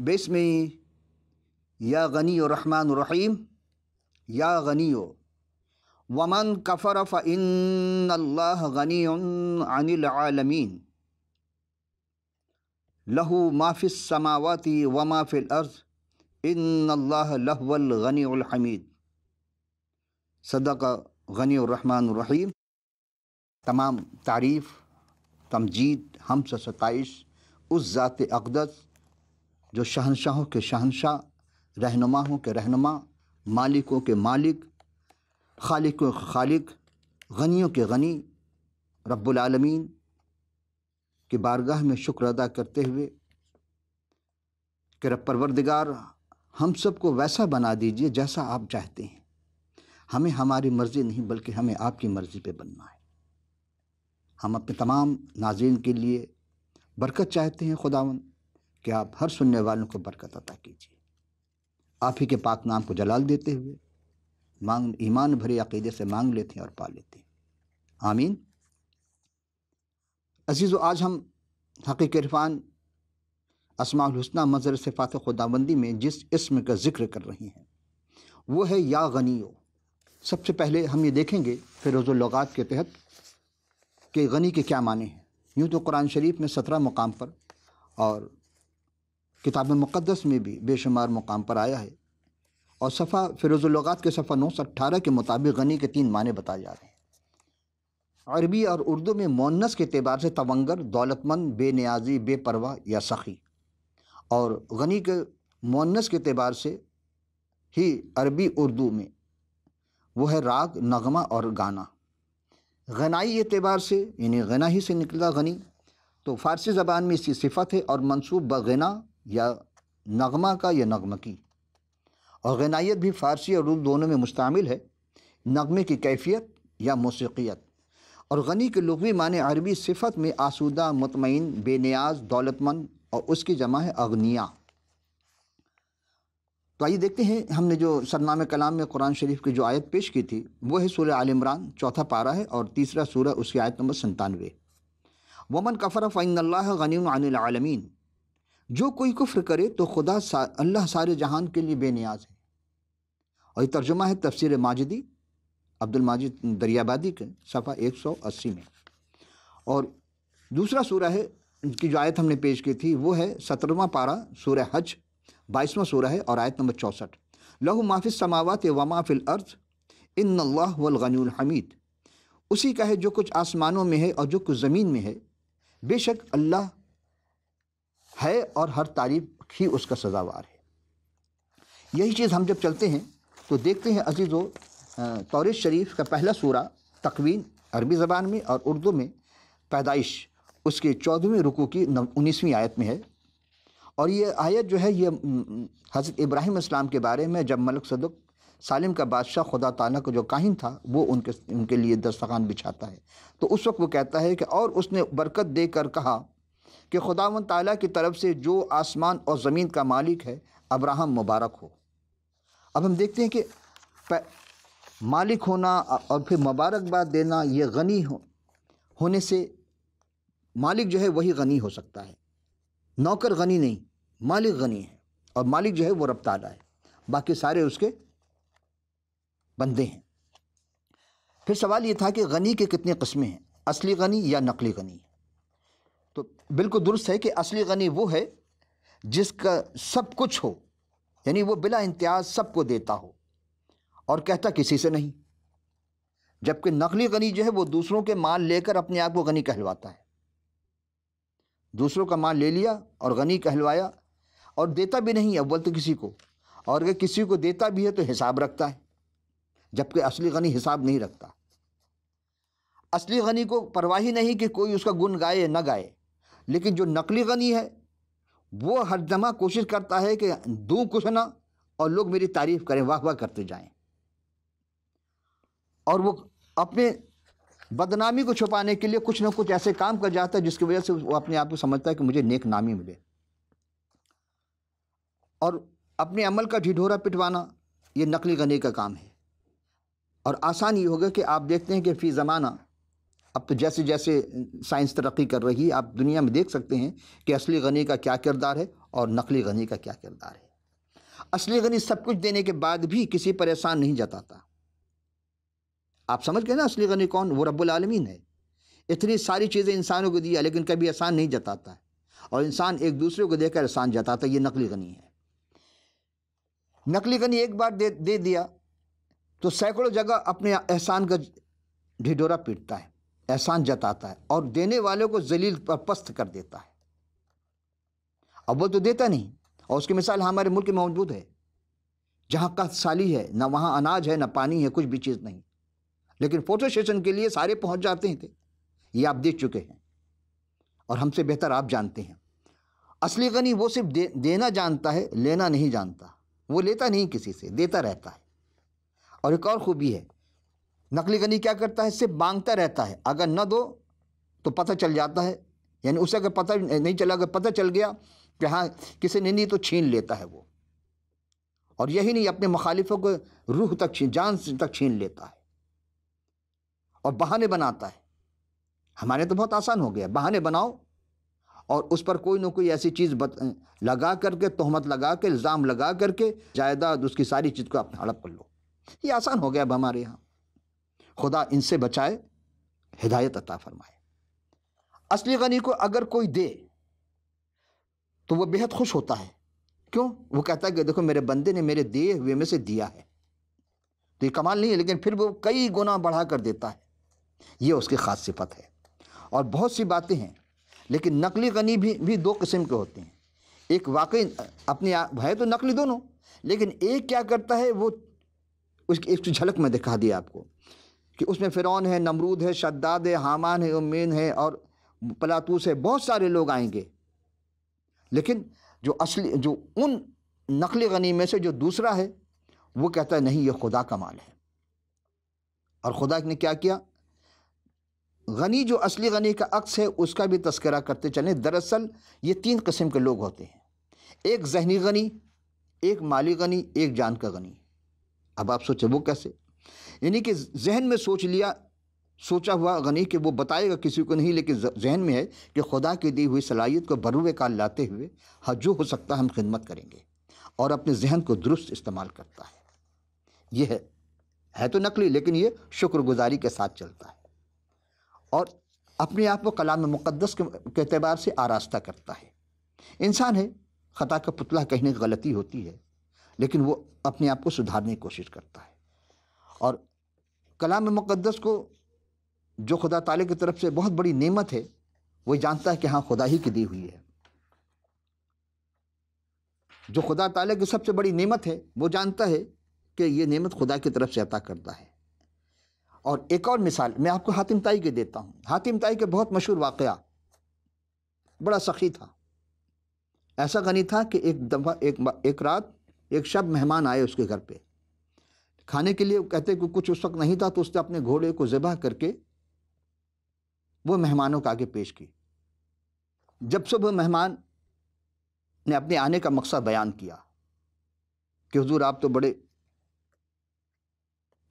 بسمی یا غنی الرحمن الرحیم یا غنی ومن کفر فإن اللہ غنی عن العالمین لہ ما فی السماوات وما فی الارض ان اللہ لہو الغنی الحمید۔ صدق غنی الرحمن الرحیم۔ تمام تعریف، تمجید، حمد سے ستائش اس ذات اقدس جو شہنشاہوں کے شہنشاہ، رہنماؤں کے رہنما، مالکوں کے مالک، خالقوں کے خالق، غنیوں کے غنی، رب العالمین کی بارگاہ میں شکر ادا کرتے ہوئے کہ رب پروردگار ہم سب کو ویسا بنا دیجئے جیسا آپ چاہتے ہیں۔ ہمیں ہماری مرضی نہیں بلکہ ہمیں آپ کی مرضی پہ بننا ہے۔ ہم اپنے تمام ناظرین کے لیے برکت چاہتے ہیں خداوند کہ آپ ہر سننے والوں کو برکت عطا کیجیے۔ آپ ہی کے پاک نام کو جلال دیتے ہوئے ایمان بھرے عقیدے سے مانگ لیتے ہیں اور پا لیتے ہیں، آمین۔ عزیزو، آج ہم حقیق عرفان اسماء الحسنی مظہر صفات خداوندی میں جس اسم کا ذکر کر رہے ہیں وہ ہے یا غنیو۔ سب سے پہلے ہم یہ دیکھیں گے فیروز اللغات کے تحت کہ غنی کے کیا معنی ہیں۔ یوں تو قرآن شریف میں 17 مقام پر اور کتاب مقدس میں بھی بے شمار مقام پر آیا ہے، اور صفحہ فیروز اللغات کے صفحہ 918 کے مطابق غنی کے 3 معنی بتائے جا رہے ہیں۔ عربی اور اردو میں مؤنث کے اعتبار سے تونگر، دولت مند، بے نیازی، بے پرواہ یا سخی، اور غنی کے مؤنث کے اعتبار سے ہی عربی اردو میں وہ ہے راگ، نغمہ اور گانا۔ غنائی اعتبار سے یعنی غنا ہی سے نکلا غنی، تو فارسی زبان میں اس کی صفت ہے اور منصوب بغنا یا نغمہ کا یا نغمہ کی، اور غنائیت بھی فارسی اور اردو دونوں میں مستعمل ہے، نغمے کی کیفیت یا موسیقیت۔ اور غنی کے لغوی معنی عربی صفت میں آسودہ، مطمئن، بے نیاز، دولت مند، اور اس کی جمع ہے اغنیا۔ تو آئیے دیکھتے ہیں، ہم نے جو سرنامہ کلام میں قرآن شریف کی جو آیت پیش کی تھی وہ ہے سورہ آل عمران، 4 پارہ ہے اور 3 سورہ، اس کی آیت نمبر 97۔ ومن کفر فإن اللہ غنی عن العالمین۔ جو کوئی کفر کرے تو اللہ سارے جہان کے لیے بے نیاز ہے۔ اور یہ ترجمہ ہے تفسیر ماجدی، عبد الماجد دریابادی کے صفحہ 180 میں۔ اور دوسرا سورہ ہے کی جو آیت ہم نے پیش کی تھی وہ ہے 17واں پارہ سورہ حج، 22واں سورہ ہے اور آیت نمبر 64۔ لہ ما فی السماوات وما فی الارض ان اللہ هو الغنی الحمید۔ اسی کا ہے جو کچھ آسمانوں میں ہے اور جو کچھ زمین میں ہے، بے شک اللہ ہے اور ہر تعریف ہی اس کا سزاوار ہے۔ یہی چیز ہم جب چلتے ہیں تو دیکھتے ہیں عزیزو، توریت شریف کا پہلا سورہ تکوین عربی زبان میں اور اردو میں پیدائش، اس کے 14ویں رکوع کی 19ویں آیت میں ہے۔ اور یہ آیت جو ہے یہ حضرت ابراہیم اسلام کے بارے میں، جب ملک صدق سالم کا بادشاہ خدا تعالیٰ کا جو کاہن تھا وہ ان کے لیے دسترخوان بچھاتا ہے، تو اس وقت وہ کہتا ہے کہ اور اس نے برکت دے کر کہا کہ خداوند تعالیٰ کی طرف سے جو آسمان اور زمین کا مالک ہے ابراہم مبارک ہو۔ اب ہم دیکھتے ہیں کہ مالک ہونا اور پھر مبارکباد دینا، یہ غنی ہونے سے مالک جو ہے وہی غنی ہو سکتا ہے، نوکر غنی نہیں، مالک غنی ہے، اور مالک جو ہے وہ رب تعالیٰ ہے، باقی سارے اس کے بندے ہیں۔ پھر سوال یہ تھا کہ غنی کے کتنے قسمیں ہیں، اصلی غنی یا نقلی غنی؟ تو بالکل درست ہے کہ اصلی غنی وہ ہے جس کا سب کچھ ہو، یعنی وہ بلا امتیاز سب کو دیتا ہو اور کہتا کسی سے نہیں، جبکہ نقلی غنی جو ہے وہ دوسروں کے مال لے کر اپنے آپ کو غنی کہلواتا ہے۔ دوسروں کا مال لے لیا اور غنی کہلوایا، اور دیتا بھی نہیں اول تو کسی کو، اور اگر کسی کو دیتا بھی ہے تو حساب رکھتا ہے، جبکہ اصلی غنی حساب نہیں رکھتا۔ اصلی غنی کو پرواہ ہی نہیں کہ کوئی اس کا گن گائے یا نہ گائے، لیکن جو نقلی غنی ہے وہ ہر جمع کوشش کرتا ہے کہ دوں کچھ نہ اور لوگ میری تعریف کریں، واہ واہ کرتے جائیں، اور وہ اپنے بدنامی کو چھپانے کے لیے کچھ نہ کچھ ایسے کام کر جاتا ہے جس کی وجہ سے وہ اپنے آپ کو سمجھتا ہے کہ مجھے نیک نامی ملے، اور اپنے عمل کا ڈھڈورا پٹوانا یہ نقلی غنی کا کام ہے۔ اور آسان یہ ہوگا کہ آپ دیکھتے ہیں کہ فی زمانہ اب تو جیسے جیسے سائنس ترقی کر رہی ہے، آپ دنیا میں دیکھ سکتے ہیں کہ اصلی غنی کا کیا کردار ہے اور نقلی غنی کا کیا کردار ہے۔ اصلی غنی سب کچھ دینے کے بعد بھی کسی پر احسان نہیں جتاتا۔ آپ سمجھ گئے نا اصلی غنی کون؟ وہ رب العالمین ہے۔ اتنی ساری چیزیں انسانوں کو دیا لیکن کبھی احسان نہیں جتاتا ہے، اور انسان ایک دوسرے کو دے کر احسان جتاتا ہے۔ یہ نقلی غنی ہے۔ نقلی غنی ایک بار دے دیا تو سینکڑوں جگہ اپنے احسان کا ڈھڈورا پیٹتا ہے، احسان جتاتا ہے، اور دینے والوں کو ذلیل پر پست کر دیتا ہے۔ اب وہ تو دیتا نہیں، اور اس کی مثال ہمارے ملک میں موجود ہے، جہاں قحط سالی ہے، نہ وہاں اناج ہے، نہ پانی ہے، کچھ بھی چیز نہیں، لیکن فوٹو سیشن کے لیے سارے پہنچ جاتے تھے۔ یہ آپ دیکھ چکے ہیں، اور ہم سے بہتر آپ جانتے ہیں۔ اصلی غنی وہ صرف دینا جانتا ہے، لینا نہیں جانتا۔ وہ لیتا نہیں کسی سے، دیتا رہتا ہے۔ اور ایک اور خوبی ہے، نقلی غنی کیا کرتا ہے؟ صرف مانگتا رہتا ہے، اگر نہ دو تو پتہ چل جاتا ہے، یعنی اسے اگر پتہ نہیں چلا، اگر پتہ چل گیا کہ ہاں کسی نے نہیں تو چھین لیتا ہے وہ۔ اور یہی نہیں، اپنے مخالفوں کو روح تک جان تک چھین لیتا ہے، اور بہانے بناتا ہے۔ ہمارے تو بہت آسان ہو گیا، بہانے بناؤ اور اس پر کوئی نہ کوئی ایسی چیز لگا کر کے، تہمت لگا کے، الزام لگا کر کے جائیداد اس کی ساری چیز کو اپنے ہڑپ کر لو۔ یہ آسان ہو گیا اب ہمارے یہاں۔ خدا ان سے بچائے، ہدایت عطا فرمائے۔ اصلی غنی کو اگر کوئی دے تو وہ بہت خوش ہوتا ہے۔ کیوں؟ وہ کہتا ہے کہ دیکھو میرے بندے نے میرے دیے ہوئے میں سے دیا ہے۔ تو یہ کمال نہیں ہے، لیکن پھر وہ کئی گنا بڑھا کر دیتا ہے۔ یہ اس کی خاص صفت ہے۔ اور بہت سی باتیں ہیں، لیکن نقلی غنی بھی دو قسم کے ہوتے ہیں۔ ایک واقعی اپنے ہے تو نقلی دونوں، لیکن ایک کیا کرتا ہے، وہ اس کی جھلک میں دکھا دیا آپ کو کہ اس میں فرعون ہے، نمرود ہے، شداد ہے، حامان ہے، امین ہے، اور پلاتوس ہے، بہت سارے لوگ آئیں گے۔ لیکن جو ان نقلی غنی میں سے جو دوسرا ہے، وہ کہتا ہے نہیں، یہ خدا کا مال ہے۔ اور خدا نے کیا کیا؟ غنی جو اصلی غنی کا عکس ہے، اس کا بھی تذکرہ کرتے چلیں۔ دراصل یہ تین قسم کے لوگ ہوتے ہیں، ایک ذہنی غنی، ایک مالی غنی، ایک جان کا غنی۔ اب آپ سوچیں وہ کیسے؟ یعنی کہ ذہن میں سوچا ہوا غنی کہ وہ بتائے گا کسی کو نہیں، لیکن ذہن میں ہے کہ خدا کی دی ہوئی صلاحیت کو بروئے کار لاتے ہوئے جو ہو سکتا ہے ہم خدمت کریں گے، اور اپنے ذہن کو درست استعمال کرتا ہے۔ یہ ہے تو نقلی، لیکن یہ شکر گزاری کے ساتھ چلتا ہے، اور اپنے آپ کو کلام مقدس کے اعتبار سے آراستہ کرتا ہے۔ انسان ہے، خطا کا پتلا، کہیں نہ غلطی ہوتی ہے، لیکن وہ اپنے آپ کو سدھارنے کی کوشش کرتا ہے۔ اور کلام مقدس کو جو خدا تعالیٰ کی طرف سے بہت بڑی نعمت ہے، وہ جانتا ہے کہ ہاں خدا ہی کی دی ہوئی ہے۔ جو خدا تعالیٰ کی سب سے بڑی نعمت ہے، وہ جانتا ہے کہ یہ نعمت خدا کی طرف سے عطا کرتا ہے۔ اور ایک اور مثال میں آپ کو حاتم طائی کے دیتا ہوں۔ حاتم طائی کے بہت مشہور واقعہ، بڑا سخی تھا، ایسا غنی تھا کہ ایک رات ایک شب مہمان آئے اس کے گھر پہ کھانے کے لیے۔ کہتے کہ کچھ اس وقت نہیں تھا، تو اس نے اپنے گھوڑے کو ذبح کر کے وہ مہمانوں کے آگے پیش کی۔ جب صبح مہمان نے اپنے آنے کا مقصد بیان کیا کہ حضور آپ تو بڑے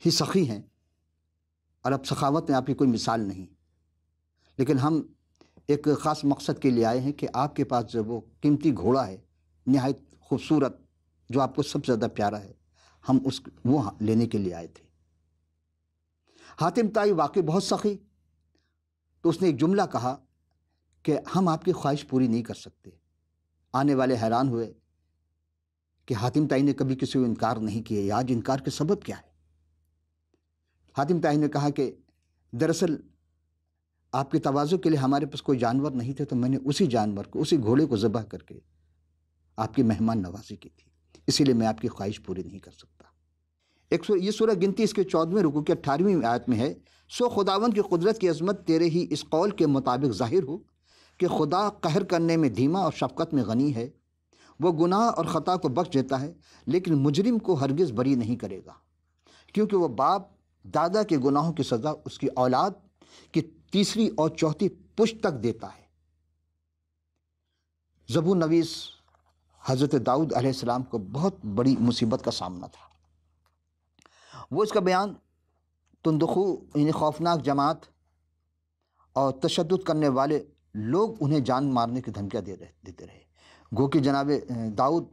ہی سخی ہیں، اور اب سخاوت میں آپ کی کوئی مثال نہیں، لیکن ہم ایک خاص مقصد کے لیے آئے ہیں کہ آپ کے پاس جو وہ قیمتی گھوڑا ہے، نہایت خوبصورت، جو آپ کو سب سے زیادہ پیارا ہے، ہم وہ لینے کے لیے آئے تھے۔ حاتم طائی واقعی بہت سخی، تو اس نے ایک جملہ کہا کہ ہم آپ کی خواہش پوری نہیں کر سکتے۔ آنے والے حیران ہوئے کہ حاتم طائی نے کبھی کسی کو انکار نہیں کیا، آج انکار کے سبب کیا ہے؟ حاتم طائی نے کہا کہ دراصل آپ کے تواضع کے لیے ہمارے پاس کوئی جانور نہیں تھے، تو میں نے اسی جانور کو، اسی گھوڑے کو ذبح کر کے آپ کی مہمان نوازی کی تھی، اسی لیے میں آپ کی خواہش پوری نہیں کر سکتا۔ یہ سورہ گنتی اس کے 14ویں رکوع کی 18ویں آیت میں ہے، سو خداوند کی قدرت کی عظمت تیرے ہی اس قول کے مطابق ظاہر ہو کہ خدا قہر کرنے میں دھیما اور شفقت میں غنی ہے، وہ گناہ اور خطا کو بخش دیتا ہے، لیکن مجرم کو ہرگز بری نہیں کرے گا، کیونکہ وہ باپ دادا کے گناہوں کی سزا اس کی اولاد کی تیسری اور چوتھی پشت تک دیتا ہے۔ زبور نویس حضرت داؤد علیہ السلام کو بہت بڑی مصیبت کا سامنا تھا۔ وہ اس کا بیان تندخو یعنی خوفناک جماعت اور تشدد کرنے والے لوگ انہیں جان مارنے کی دھمکیاں دیتے رہے۔ گو کہ جناب داؤد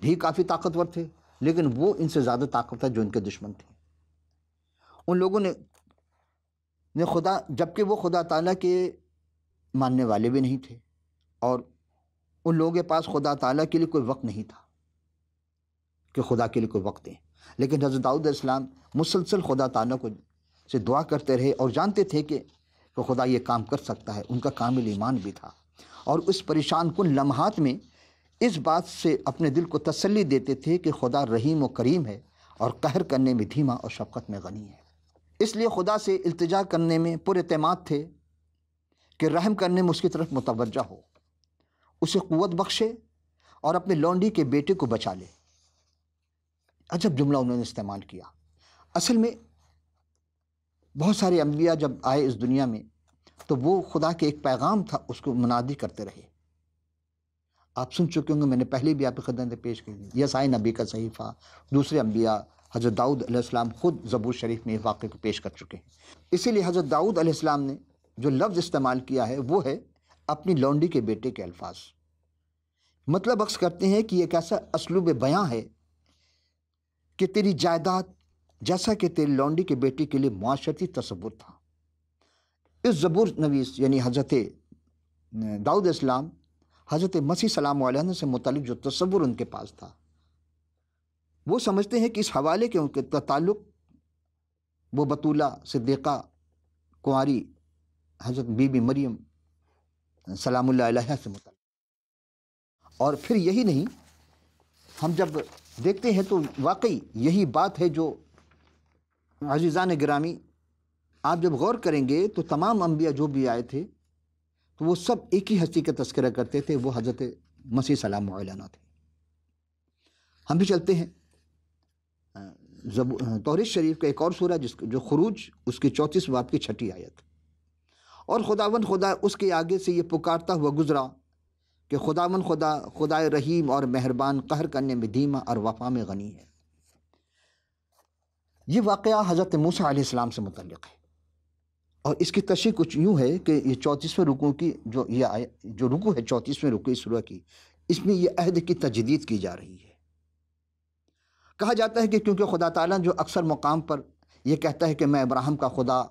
بھی کافی طاقتور تھے، لیکن وہ ان سے زیادہ طاقتور جو ان کے دشمن تھے، ان لوگوں نے خدا، جبکہ وہ خدا تعالیٰ کے ماننے والے بھی نہیں تھے، اور ان لوگوں کے پاس خدا تعالیٰ کے لیے کوئی وقت نہیں تھا کہ خدا کے لیے کوئی وقت دیں، لیکن حضرت داؤد علیہ السلام مسلسل خدا تعالیٰ کو سے دعا کرتے رہے اور جانتے تھے کہ خدا یہ کام کر سکتا ہے۔ ان کا کامل ایمان بھی تھا، اور اس پریشان کن لمحات میں اس بات سے اپنے دل کو تسلی دیتے تھے کہ خدا رحیم و کریم ہے اور قہر کرنے میں دھیما اور شفقت میں غنی ہے۔ اس لیے خدا سے التجا کرنے میں پر اعتماد تھے کہ رحم کرنے میں اس کی طرف متوجہ ہو، اسے قوت بخشے اور اپنے لونڈی کے بیٹے کو بچا لے۔ عجب جملہ انہوں نے استعمال کیا۔ اصل میں بہت سارے انبیاء جب آئے اس دنیا میں تو وہ خدا کے ایک پیغام تھا، اس کو منادی کرتے رہے۔ آپ سن چکے ہوں گے، میں نے پہلے بھی آپ کی خدمت میں پیش کی، یسائی نبی کا صحیفہ، دوسرے انبیاء، حضرت داؤد علیہ السلام خود زبور شریف میں اس واقعے کو پیش کر چکے ہیں۔ اسی لیے حضرت داؤد علیہ السلام نے جو لفظ استعمال کیا ہے وہ ہے اپنی لونڈی کے بیٹے کے الفاظ۔ مطلب عکس کرتے ہیں کہ یہ ایک ایسا اسلوب بیاں ہے کہ تیری جائیداد جیسا کہ تیری لونڈی کے بیٹے کے لیے معاشرتی تصور تھا۔ اس زبور نویس یعنی حضرت داؤد علیہ السلام حضرت مسیح سلام علیہ سے متعلق جو تصور ان کے پاس تھا، وہ سمجھتے ہیں کہ اس حوالے کے ان کے تعلق وہ بطولہ صدیقہ کنواری حضرت بی بی مریم سلام اللہ علیہ سے متعلق۔ اور پھر یہی نہیں، ہم جب دیکھتے ہیں تو واقعی یہی بات ہے جو عزیزان گرامی، آپ جب غور کریں گے تو تمام انبیاء جو بھی آئے تھے تو وہ سب ایک ہی ہستی کا تذکرہ کرتے تھے، وہ حضرت مسیح سلام علیہ تھے۔ ہم بھی چلتے ہیں توریت شریف کا ایک اور سورہ جو خروج، اس کی 34 باب کی 6 آیت، اور خداوند خدا اس کے آگے سے یہ پکارتا ہوا گزرا کہ خداوند خدا خدائے رحیم اور مہربان، قہر کرنے میں دھیما اور وفا میں غنی ہے۔ یہ واقعہ حضرت موسیٰ علیہ السلام سے متعلق ہے، اور اس کی تشریح کچھ یوں ہے کہ یہ 34ویں رکوع کی جو رکوع ہے 34ویں رکوع اس سورہ کی، اس میں یہ عہد کی تجدید کی جا رہی ہے۔ کہا جاتا ہے کہ کیونکہ خدا تعالیٰ جو اکثر مقام پر یہ کہتا ہے کہ میں ابراہیم کا خدا،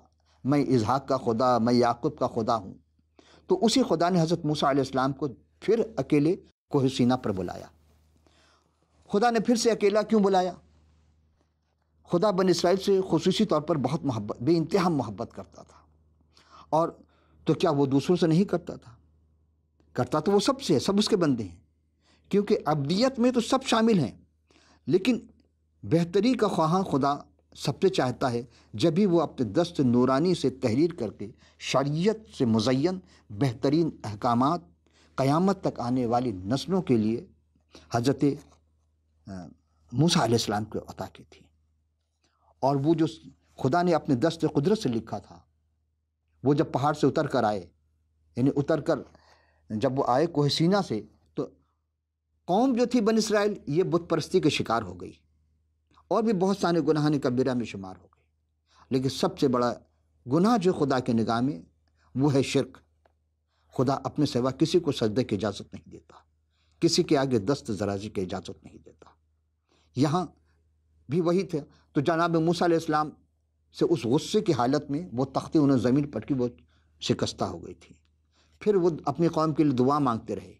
میں اسحاق کا خدا، میں یعقوب کا خدا ہوں، تو اسی خدا نے حضرت موسیٰ علیہ السلام کو پھر اکیلے کوہ سینا پر بلایا۔ خدا نے پھر سے اکیلا کیوں بلایا؟ خدا بنی اسرائیل سے خصوصی طور پر بہت محبت، بے انتہا محبت کرتا تھا، اور تو کیا وہ دوسروں سے نہیں کرتا تھا؟ کرتا تو وہ سب سے ہے، سب اس کے بندے ہیں، کیونکہ عبدیت میں تو سب شامل ہیں، لیکن بہتری کا خواہاں خدا سب سے چاہتا ہے جب بھی وہ اپنے دست نورانی سے تحریر کر کے شریعت سے مزین بہترین احکامات قیامت تک آنے والی نسلوں کے لیے حضرت موسیٰ علیہ السلام کو عطا کی تھی۔ اور وہ جو خدا نے اپنے دست قدرت سے لکھا تھا، وہ جب پہاڑ سے اتر کر آئے، یعنی اتر کر جب وہ آئے کوہ سینا سے، تو قوم جو تھی بنی اسرائیل یہ بت پرستی کے شکار ہو گئی، اور بھی بہت سارے گناہ کبیرہ میں شمار ہو گئے، لیکن سب سے بڑا گناہ جو خدا کے نگاہ میں وہ ہے شرک۔ خدا اپنے سوا کسی کو سجدے کی اجازت نہیں دیتا، کسی کے آگے دست درازی کی اجازت نہیں دیتا۔ یہاں بھی وہی تھے، تو جناب موسیٰ علیہ السلام سے اس غصے کی حالت میں وہ تختی انہیں زمین پٹ کی وہ شکستہ ہو گئی تھی۔ پھر وہ اپنی قوم کے لیے دعا مانگتے رہے،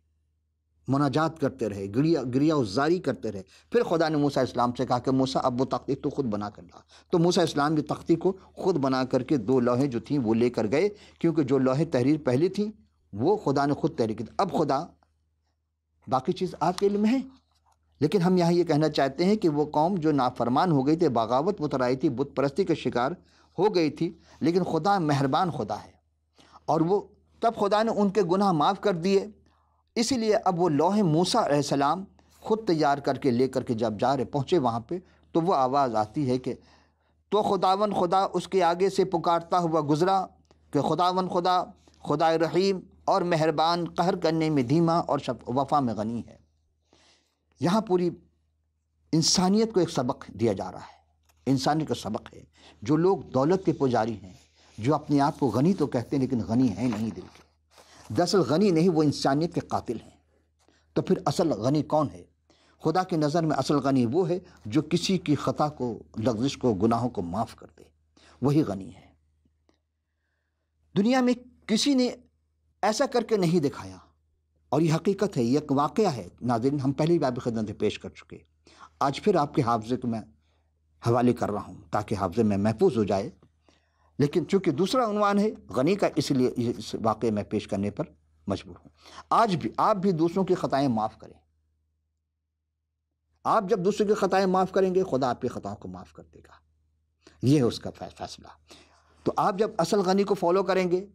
مناجات کرتے رہے، گریہ وزاری کرتے رہے۔ پھر خدا نے موسیٰ علیہ السلام سے کہا کہ موسیٰ اب وہ تختی تو خود بنا کر لا۔ تو موسیٰ علیہ السلام نے تختی کو خود بنا کر کے 2 لوحیں جو تھیں وہ لے کر گئے، کیونکہ جو لوحیں تحریر پہلی تھیں وہ خدا نے خود تحریر کی تھی۔ اب خدا باقی چیز آپ کے علم ہے، لیکن ہم یہاں یہ کہنا چاہتے ہیں کہ وہ قوم جو نافرمان ہو گئی تھی، بغاوت مترائی تھی، بت پرستی کا شکار ہو گئی تھی، لیکن خدا مہربان خدا ہے، اور وہ تب خدا نے ان کے گناہ معاف کر دیے۔ اسی لیے اب وہ لوح موسیٰ علیہ السلام خود تیار کر کے لے کر کے جب جا رہے پہنچے وہاں پہ، تو وہ آواز آتی ہے کہ تو خداوند خدا اس کے آگے سے پکارتا ہوا گزرا کہ خداوند خدا خدائے رحیم اور مہربان، قہر کرنے میں دھیما اور وفا میں غنی ہے۔ یہاں پوری انسانیت کو ایک سبق دیا جا رہا ہے، انسانیت کا سبق ہے۔ جو لوگ دولت کے پجاری ہیں، جو اپنے آپ کو غنی تو کہتے ہیں لیکن غنی ہیں نہیں دل کے، دراصل غنی نہیں، وہ انسانیت کے قاتل ہیں۔ تو پھر اصل غنی کون ہے؟ خدا کی نظر میں اصل غنی وہ ہے جو کسی کی خطا کو، لغزش کو، گناہوں کو معاف کر دے، وہی غنی ہے۔ دنیا میں کسی نے ایسا کر کے نہیں دکھایا، اور یہ حقیقت ہے، یہ ایک واقعہ ہے۔ ناظرین، ہم پہلی بار بھی خدمت میں پیش کر چکے، آج پھر آپ کے حافظے کو میں حوالے کر رہا ہوں تاکہ حافظے میں محفوظ ہو جائے، لیکن چونکہ دوسرا عنوان ہے غنی کا، اس لیے اس واقعے میں پیش کرنے پر مجبور ہوں۔ آج بھی آپ بھی دوسروں کی خطائیں معاف کریں۔ آپ جب دوسروں کی خطائیں معاف کریں گے، خدا آپ کی خطاؤں کو معاف کر دے گا، یہ ہے اس کا فیصلہ۔ تو آپ جب اصل غنی کو فالو کریں گے،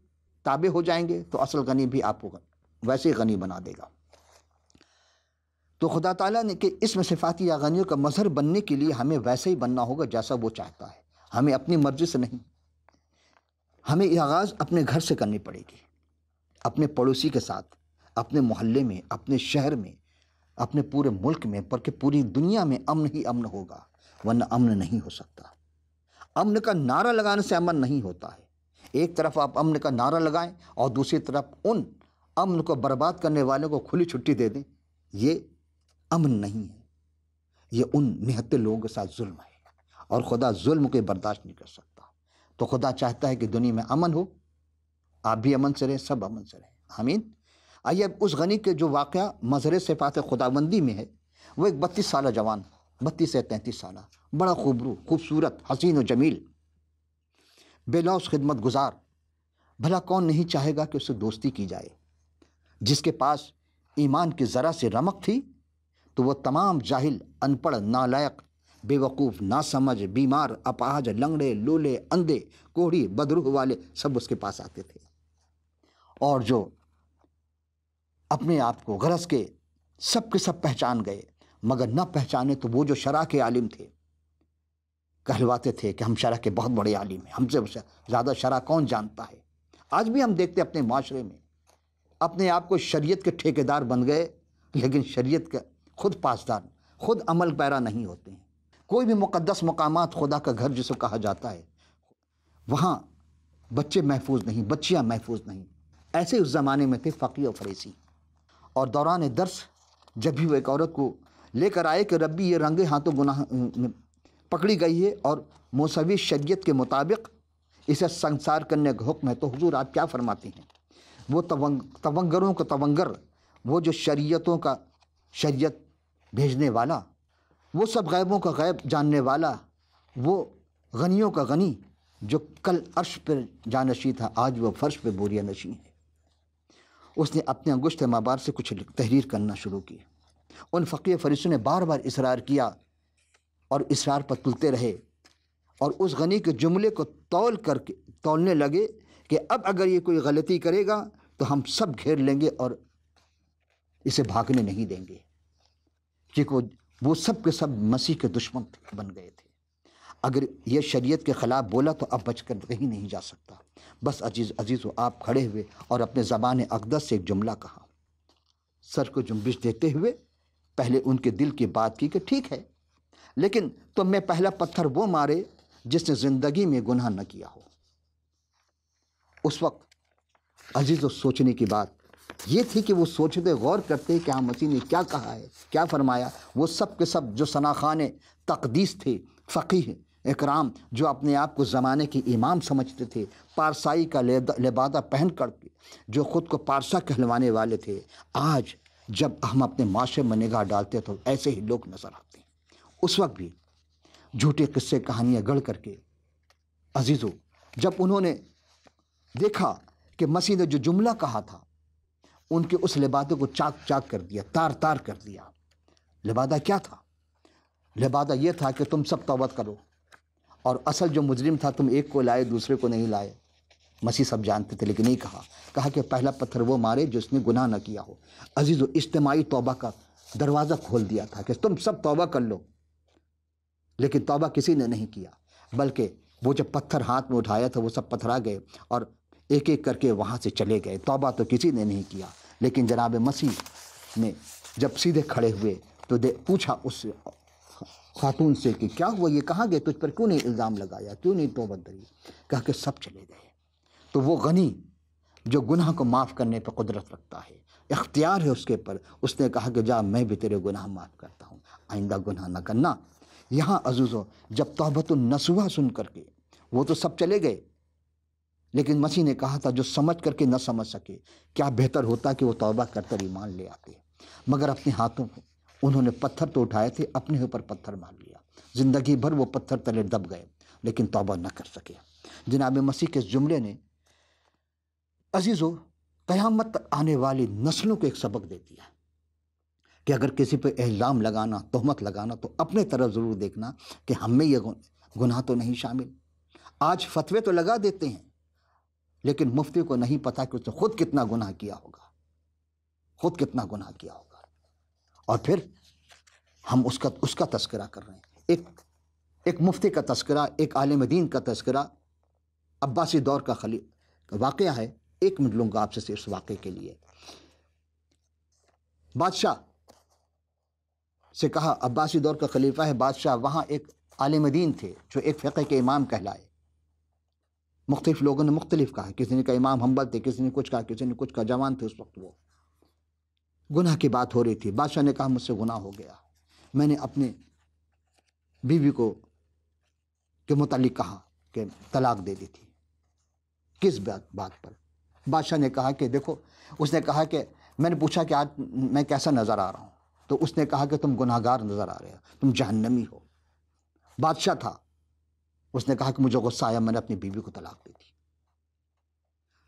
تابع ہو جائیں گے، تو اصل غنی بھی آپ کو ویسے ہی غنی بنا دے گا۔ تو خدا تعالیٰ نے کہ اس میں صفاتی یا غنیوں کا مظہر بننے کے لیے ہمیں ویسے ہی بننا ہوگا جیسا وہ چاہتا ہے، ہمیں اپنی مرضی سے نہیں۔ ہمیں یہ آغاز اپنے گھر سے کرنی پڑے گی، اپنے پڑوسی کے ساتھ، اپنے محلے میں، اپنے شہر میں، اپنے پورے ملک میں، بلکہ پوری دنیا میں امن ہی امن ہوگا، ورنہ امن نہیں ہو سکتا۔ امن کا نعرہ لگانے سے امن نہیں ہوتا ہے۔ ایک طرف آپ امن کا نعرہ لگائیں اور دوسری طرف ان امن کو برباد کرنے والوں کو کھلی چھٹی دے دیں، یہ امن نہیں ہے، یہ ان نہتے لوگوں کے ساتھ ظلم ہے، اور خدا ظلم کو برداشت نہیں کر سکتا۔ تو خدا چاہتا ہے کہ دنیا میں امن ہو، آپ بھی امن سے رہیں، سب امن سے رہیں، آمین۔ آئیے اب اس غنی کے جو واقعہ مظہر صفات خداوندی میں ہے، وہ ایک 32 سالہ جوان، 32 سے 33 سالہ، بڑا خوبصورت، حسین و جمیل، بے لوث خدمت گزار، بھلا کون نہیں چاہے گا کہ اس سے دوستی کی جائے؟ جس کے پاس ایمان کی ذرا سی رمق تھی تو وہ تمام جاہل، ان پڑھ، نالائق، بے وقوف، ناسمجھ، بیمار، اپاہج، لنگڑے، لولے، اندھے، کوڑھی، بدروح والے سب اس کے پاس آتے تھے، اور جو اپنے آپ کو غرض کے سب پہچان گئے، مگر نہ پہچانے تو وہ جو شرع کے عالم تھے، کہلواتے تھے کہ ہم شرع کے بہت بڑے عالم ہیں، ہم سے زیادہ شرع کون جانتا ہے۔ آج بھی ہم دیکھتے اپنے معاشرے میں اپنے آپ کو شریعت کے ٹھیکیدار بن گئے، لیکن شریعت کا خود پاسدار، خود عمل پیرا نہیں ہوتے ہیں۔ کوئی بھی مقدس مقامات، خدا کا گھر جسے کہا جاتا ہے، وہاں بچے محفوظ نہیں، بچیاں محفوظ نہیں۔ ایسے اس زمانے میں تھے فقیہ و فریسی، اور دوران درس جب بھی وہ ایک عورت کو لے کر آئے کہ ربی یہ رنگے ہاتھوں گناہ پکڑی گئی ہے اور موسوی شریعت کے مطابق اسے سنسار کرنے کا حکم ہے، تو حضور آپ کیا فرماتے ہیں؟ وہ تونگروں کا تونگر، وہ جو شریعتوں کا شریعت بھیجنے والا، وہ سب غیبوں کا غیب جاننے والا، وہ غنیوں کا غنی جو کل عرش پر جانشی تھا، آج وہ فرش پہ بوریا نشی ہے۔ اس نے اپنے انگشت مبار سے کچھ تحریر کرنا شروع کی۔ ان فقیہ فریسیوں نے بار بار اصرار کیا اور اصرار پر تلتے رہے، اور اس غنی کے جملے کو تولنے لگے کہ اب اگر یہ کوئی غلطی کرے گا تو ہم سب گھیر لیں گے اور اسے بھاگنے نہیں دیں گے، کیونکہ وہ سب کے سب مسیح کے دشمن بن گئے تھے۔ اگر یہ شریعت کے خلاف بولا تو اب بچ کر کہیں نہیں جا سکتا۔ بس عزیزو، آپ کھڑے ہوئے اور اپنے زبان اقدس سے ایک جملہ کہا، سر کو جنبش دیتے ہوئے پہلے ان کے دل کی بات کی کہ ٹھیک ہے، لیکن تم میں پہلا پتھر وہ مارے جس نے زندگی میں گناہ نہ کیا ہو۔ اس وقت عزیزو سوچنے کی بات یہ تھی کہ وہ سوچتے، غور کرتے کہ ہاں مسیح نے کیا کہا ہے، کیا فرمایا۔ وہ سب کے سب جو ثناخوان تقدیس تھے، فقیہ اکرام، جو اپنے آپ کو زمانے کے امام سمجھتے تھے، پارسائی کا لبادہ پہن کر کے جو خود کو پارسا کہلوانے والے تھے، آج جب ہم اپنے معاشرے میں نگاہ ڈالتے تو ایسے ہی لوگ نظر آتے ہیں۔ اس وقت بھی جھوٹے قصے کہانیاں گڑھ کر کے عزیزو، جب انہوں نے دیکھا کہ مسیح نے جو جملہ کہا تھا، ان کے اس لبادے کو چاک چاک کر دیا، تار تار کر دیا۔ لبادہ کیا تھا؟ لبادہ یہ تھا کہ تم سب توبہ کرو، اور اصل جو مجرم تھا تم ایک کو لائے، دوسرے کو نہیں لائے۔ مسیح سب جانتے تھے، لیکن نہیں کہا کہ پہلا پتھر وہ مارے جس نے گناہ نہ کیا ہو۔ عزیزو، اجتماعی توبہ کا دروازہ کھول دیا تھا کہ تم سب توبہ کر لو، لیکن توبہ کسی نے نہیں کیا، بلکہ وہ جب پتھر ہاتھ میں اٹھایا تھا وہ سب پتھرا گئے اور ایک ایک کر کے وہاں سے چلے گئے۔ توبہ تو کسی نے نہیں کیا، لیکن جناب مسیح نے جب سیدھے کھڑے ہوئے تو پوچھا اس خاتون سے کہ کیا ہوا، یہ کہاں گئے، تجھ پر کیوں نہیں الزام لگایا، کیوں نہیں توبہ دری؟ کہا کہ سب چلے گئے۔ تو وہ غنی جو گناہ کو معاف کرنے پر قدرت رکھتا ہے، اختیار ہے اس کے پر۔ اس نے کہا کہ جا میں بھی تیرے گناہ معاف کرتا ہوں، آئندہ گناہ نہ کرنا۔ یہاں عزیزو جب توبۃ النصوحہ سن کر کے وہ تو سب چلے گئے، لیکن مسیح نے کہا تھا جو سمجھ کر کے نہ سمجھ سکے، کیا بہتر ہوتا کہ وہ توبہ کر کر ایمان لے آتے، مگر اپنے ہاتھوں کو انہوں نے پتھر تو اٹھائے تھے، اپنے اوپر پتھر مار لیا، زندگی بھر وہ پتھر تلے دب گئے لیکن توبہ نہ کر سکے۔ جناب مسیح کے اس جملے نے عزیزو قیامت تک آنے والی نسلوں کو ایک سبق دے دیا کہ اگر کسی پہ الزام لگانا، تہمت لگانا، تو اپنے طرف ضرور دیکھنا کہ ہم میں یہ گناہ تو نہیں شامل۔ آج فتوے تو لگا دیتے ہیں، لیکن مفتی کو نہیں پتا کہ اس نے خود کتنا گناہ کیا ہوگا، خود کتنا گناہ کیا ہوگا، اور پھر ہم اس کا تذکرہ کر رہے ہیں۔ ایک مفتی کا تذکرہ، ایک عالم دین کا تذکرہ، عباسی دور کا واقعہ ہے۔ 1 منٹ لوں گا آپ سے اس واقعے کے لیے۔ بادشاہ سے کہا، عباسی دور کا خلیفہ ہے بادشاہ، وہاں ایک عالم دین تھے جو ایک فقہ کے امام کہلائے۔ مختلف لوگوں نے مختلف کہا، کسی نے کہا امام حنبل تھے، کسی نے کچھ کہا، کسی نے کچھ کہا، جوان تھے اس وقت وہ۔ گناہ کی بات ہو رہی تھی، بادشاہ نے کہا مجھ سے گناہ ہو گیا، میں نے اپنے بیوی کو کے متعلق کہا کہ طلاق دے دی تھی۔ کس بات پر؟ بادشاہ نے کہا کہ دیکھو، اس نے کہا کہ میں نے پوچھا کہ آج میں کیسا نظر آ رہا ہوں، تو اس نے کہا کہ تم گناہگار نظر آ رہے ہو، تم جہنمی ہو۔ بادشاہ تھا، اس نے کہا کہ مجھے غصہ آیا، میں نے اپنی بیوی کو طلاق دی تھی۔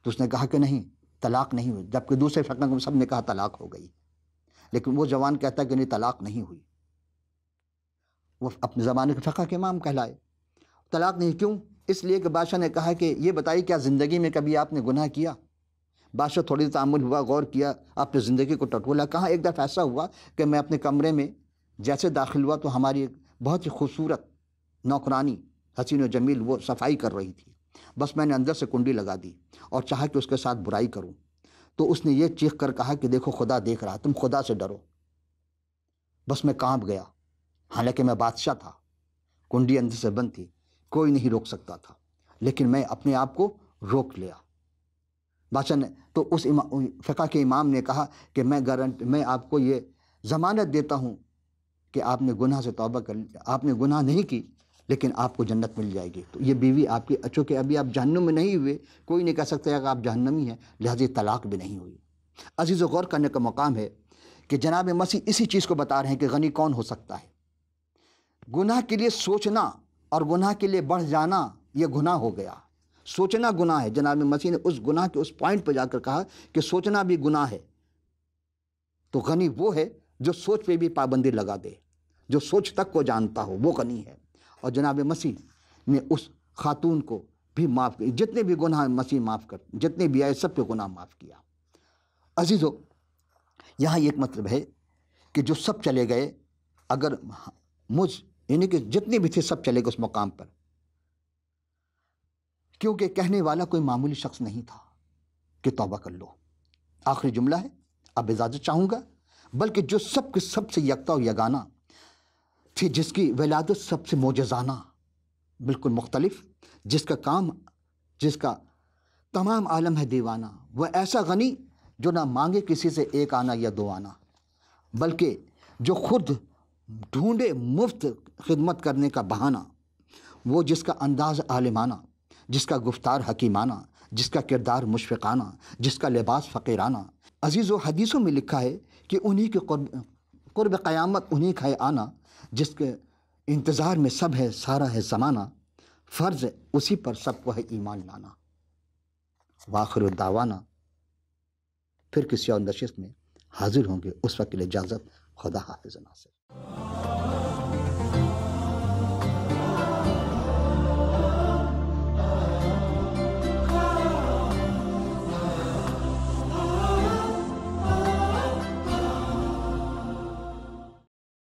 تو اس نے کہا کہ نہیں، طلاق نہیں ہوئی، جبکہ دوسرے فقہ کو سب نے کہا طلاق ہو گئی، لیکن وہ جوان کہتا ہے کہ نہیں، طلاق نہیں ہوئی۔ وہ اپنے زمانے کے فقہ کے امام کہلائے، طلاق نہیں، کیوں؟ اس لیے کہ بادشاہ نے کہا کہ یہ بتائیے کیا زندگی میں کبھی آپ نے گناہ کیا؟ بادشاہ تھوڑی تعامل ہوا، غور کیا، اپنے زندگی کو ٹٹولا، کہا ایک دفعہ ایسا ہوا کہ میں اپنے کمرے میں جیسے داخل ہوا تو ہماری ایک بہت ہی خوبصورت نوکرانی حسین و جمیل وہ صفائی کر رہی تھی، بس میں نے اندر سے کنڈی لگا دی اور چاہا کہ اس کے ساتھ برائی کروں، تو اس نے یہ چیخ کر کہا کہ دیکھو خدا دیکھ رہا، تم خدا سے ڈرو۔ بس میں کانپ گیا، حالانکہ میں بادشاہ تھا، کنڈی اندر سے بند تھی، کوئی نہیں روک سکتا تھا، لیکن میں اپنے آپ کو روک لیا۔ بادشاہ نے تو اس فقہ کے امام نے کہا کہ میں آپ کو یہ ضمانت دیتا ہوں کہ آپ نے گناہ سے توبہ کر لی، آپ نے گناہ نہیں کی، لیکن آپ کو جنت مل جائے گی۔ تو یہ بیوی آپ کی، چونکہ ابھی آپ جہنم میں نہیں ہوئے، کوئی نہیں کہہ سکتا کہ آپ جہنمی ہیں، لہذا طلاق بھی نہیں ہوئی۔ عزیز و غور کرنے کا مقام ہے کہ جناب مسیح اسی چیز کو بتا رہے ہیں کہ غنی کون ہو سکتا ہے۔ گناہ کے لیے سوچنا اور گناہ کے لیے بڑھ جانا یہ گناہ ہو گیا۔ سوچنا گناہ ہے، جناب مسیح نے اس گناہ کے اس پوائنٹ پہ جا کر کہا کہ سوچنا بھی گناہ ہے۔ تو غنی وہ ہے جو سوچ پہ بھی پابندی لگا دے، جو سوچ تک کو جانتا ہو، وہ غنی ہے۔ اور جناب مسیح نے اس خاتون کو بھی معاف کیا، جتنے بھی گناہ مسیح معاف کر، جتنے بھی آئے سب کے گناہ معاف کیا۔ عزیزو یہاں ایک مطلب ہے کہ جو سب چلے گئے، اگر یعنی کہ جتنے بھی تھے سب چلے گئے اس مقام پر، کیونکہ کہنے والا کوئی معمولی شخص نہیں تھا کہ توبہ کر لو۔ آخری جملہ ہے، اب اجازت چاہوں گا، بلکہ جو سب کے سب سے یکتا و یگانہ تھی، جس کی ولادت سب سے معجزانہ، بالکل مختلف، جس کا تمام عالم ہے دیوانہ، وہ ایسا غنی جو نہ مانگے کسی سے 1 آنا یا 2 آنا، بلکہ جو خود ڈھونڈے مفت خدمت کرنے کا بہانہ، وہ جس کا انداز عالمانہ، جس کا گفتار حکیمانہ، جس کا کردار مشفقانہ، جس کا لباس فقیرانہ۔ عزیز و حدیثوں میں لکھا ہے کہ انہی کے قرب قیامت انہی کا ہے آنا، جس کے انتظار میں سب ہے سارا ہے زمانہ، فرض اسی پر سب کو ہے ایمان لانا۔ وآخر الدعوانا، پھر کسی اور نشست میں حاضر ہوں گے، اس وقت کے لیے اجازت، خدا حافظ ناصر۔